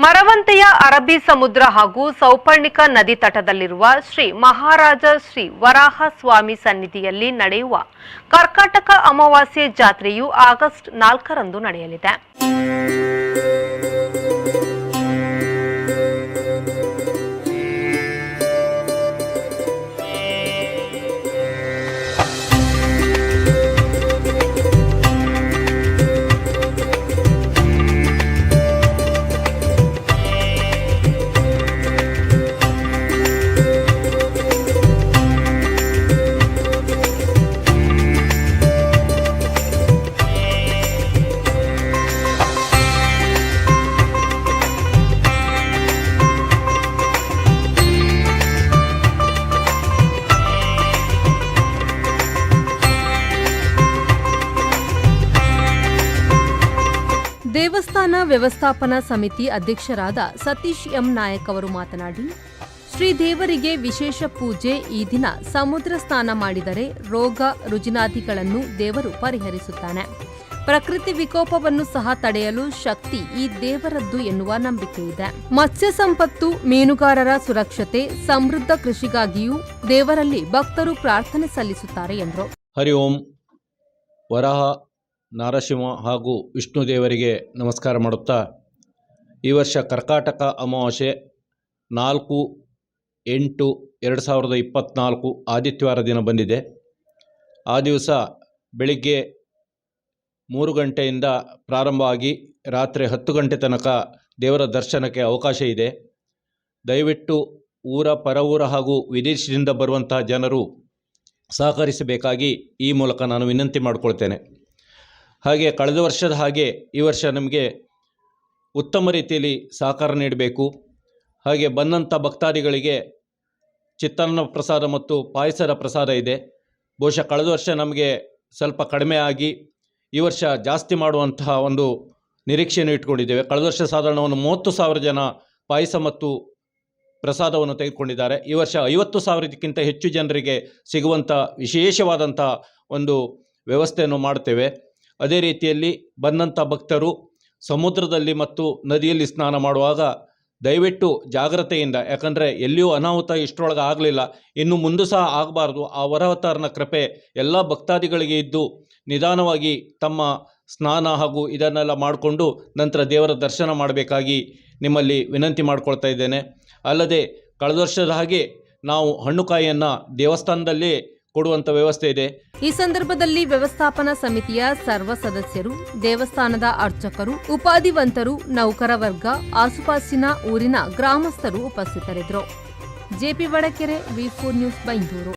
ಮರವಂತೆಯ ಅರಬ್ಬಿ ಸಮುದ್ರ ಹಾಗೂ ಸೌಪರ್ಣಿಕ ನದಿ ತಟದಲ್ಲಿರುವ ಶ್ರೀ ಮಹಾರಾಜ ಶ್ರೀ ವರಾಹ ಸ್ವಾಮಿ ಸನ್ನಿಧಿಯಲ್ಲಿ ನಡೆಯುವ ಕರ್ಕಾಟಕ ಅಮಾವಾಸ್ಯೆ ಜಾತ್ರೆಯು ಆಗಸ್ಟ್ 4ರಂದು ನಡೆಯಲಿದೆ. ದೇವಸ್ಥಾನ ವ್ಯವಸ್ಥಾಪನಾ ಸಮಿತಿ ಅಧ್ಯಕ್ಷರಾದ ಸತೀಶ್ ಎಂ ನಾಯಕ್ ಅವರು ಮಾತನಾಡಿ, ಶ್ರೀದೇವರಿಗೆ ವಿಶೇಷ ಪೂಜೆ ಈ ದಿನ ಸಮುದ್ರ ಸ್ನಾನ ಮಾಡಿದರೆ ರೋಗ ರುಜಿನಾದಿಗಳನ್ನು ದೇವರು ಪರಿಹರಿಸುತ್ತಾನೆ. ಪ್ರಕೃತಿ ವಿಕೋಪವನ್ನು ಸಹ ತಡೆಯಲು ಶಕ್ತಿ ಈ ದೇವರದ್ದು ಎನ್ನುವ ನಂಬಿಕೆ ಇದೆ. ಮತ್ಸ್ಯ ಸಂಪತ್ತು, ಮೀನುಗಾರರ ಸುರಕ್ಷತೆ, ಸಮೃದ್ಧ ಕೃಷಿಗಾಗಿಯೂ ದೇವರಲ್ಲಿ ಭಕ್ತರು ಪ್ರಾರ್ಥನೆ ಸಲ್ಲಿಸುತ್ತಾರೆ ಎಂದರು. ಹರಿ ಓಂ. ವರಾಹ ನಾರಸಿಂಹ ಹಾಗೂ ವಿಷ್ಣು ದೇವರಿಗೆ ನಮಸ್ಕಾರ ಮಾಡುತ್ತಾ, ಈ ವರ್ಷ ಕರ್ಕಾಟಕ ಅಮಾವಾಸ್ಯೆ 4/8/2024 ಆದಿತ್ಯವಾರ ದಿನ ಬಂದಿದೆ. ಆ ದಿವಸ ಬೆಳಿಗ್ಗೆ 3 ಗಂಟೆಯಿಂದ ಪ್ರಾರಂಭವಾಗಿ ರಾತ್ರಿ 10 ಗಂಟೆ ತನಕ ದೇವರ ದರ್ಶನಕ್ಕೆ ಅವಕಾಶ ಇದೆ. ದಯವಿಟ್ಟು ಊರ ಪರವೂರ ಹಾಗೂ ವಿದೇಶದಿಂದ ಬರುವಂತಹ ಜನರು ಸಹಕರಿಸಬೇಕಾಗಿ ಈ ಮೂಲಕ ನಾನು ವಿನಂತಿ ಮಾಡಿಕೊಳ್ತೇನೆ. ಹಾಗೆ ಕಳೆದ ವರ್ಷದ ಹಾಗೆ ಈ ವರ್ಷ ನಮಗೆ ಉತ್ತಮ ರೀತಿಯಲ್ಲಿ ಸಹಕಾರ ನೀಡಬೇಕು. ಹಾಗೆ ಬಂದಂಥ ಭಕ್ತಾದಿಗಳಿಗೆ ಚಿತ್ರಾನ್ನ ಪ್ರಸಾದ ಮತ್ತು ಪಾಯಸದ ಪ್ರಸಾದ ಇದೆ. ಬಹುಶಃ ಕಳೆದ ವರ್ಷ ನಮಗೆ ಸ್ವಲ್ಪ ಕಡಿಮೆ ಆಗಿ ಈ ವರ್ಷ ಜಾಸ್ತಿ ಮಾಡುವಂತಹ ಒಂದು ನಿರೀಕ್ಷೆಯನ್ನು ಇಟ್ಕೊಂಡಿದ್ದೇವೆ. ಕಳೆದ ವರ್ಷ ಸಾಧಾರಣ ಒಂದು 30,000 ಜನ ಪಾಯಸ ಮತ್ತು ಪ್ರಸಾದವನ್ನು ತೆಗೆದುಕೊಂಡಿದ್ದಾರೆ. ಈ ವರ್ಷ 50,000ಕ್ಕಿಂತ ಹೆಚ್ಚು ಜನರಿಗೆ ಸಿಗುವಂಥ ವಿಶೇಷವಾದಂಥ ಒಂದು ವ್ಯವಸ್ಥೆಯನ್ನು ಮಾಡ್ತೇವೆ. ಅದೇ ರೀತಿಯಲ್ಲಿ ಬಂದಂಥ ಭಕ್ತರು ಸಮುದ್ರದಲ್ಲಿ ಮತ್ತು ನದಿಯಲ್ಲಿ ಸ್ನಾನ ಮಾಡುವಾಗ ದಯವಿಟ್ಟು ಜಾಗ್ರತೆಯಿಂದ, ಯಾಕಂದರೆ ಎಲ್ಲಿಯೂ ಅನಾಹುತ ಇಷ್ಟರೊಳಗೆ ಆಗಲಿಲ್ಲ, ಇನ್ನು ಮುಂದೆ ಸಹ ಆಗಬಾರ್ದು. ಆ ವರಾವತಾರನ ಕೃಪೆ ಎಲ್ಲ ಭಕ್ತಾದಿಗಳಿಗೆ ಇದ್ದು ನಿಧಾನವಾಗಿ ತಮ್ಮ ಸ್ನಾನ ಹಾಗೂ ಇದನ್ನೆಲ್ಲ ಮಾಡಿಕೊಂಡು ನಂತರ ದೇವರ ದರ್ಶನ ಮಾಡಬೇಕಾಗಿ ನಿಮ್ಮಲ್ಲಿ ವಿನಂತಿ ಮಾಡಿಕೊಳ್ತಾ ಇದ್ದೇನೆ. ಅಲ್ಲದೆ ಕಳೆದ ವರ್ಷದ ಹಾಗೆ ನಾವು ಹಣ್ಣುಕಾಯಿಯನ್ನು ದೇವಸ್ಥಾನದಲ್ಲಿ ಕೊಡುವಂಥ ವ್ಯವಸ್ಥೆ ಇದೆ. ಈ ಸಂದರ್ಭದಲ್ಲಿ ವ್ಯವಸ್ಥಾಪನಾ ಸಮಿತಿಯ ಸರ್ವ ಸದಸ್ಯರು, ದೇವಸ್ಥಾನದ ಅರ್ಚಕರು, ಉಪಾಧಿವಂತರು, ನೌಕರ ವರ್ಗ, ಆಸುಪಾಸಿನ ಊರಿನ ಗ್ರಾಮಸ್ಥರು ಉಪಸ್ಥಿತರಿದ್ದರು. ಜೆಪಿ ವಡಕೆರೆ, ವಿ4 ನ್ಯೂಸ್, ಬೈಂದೂರು.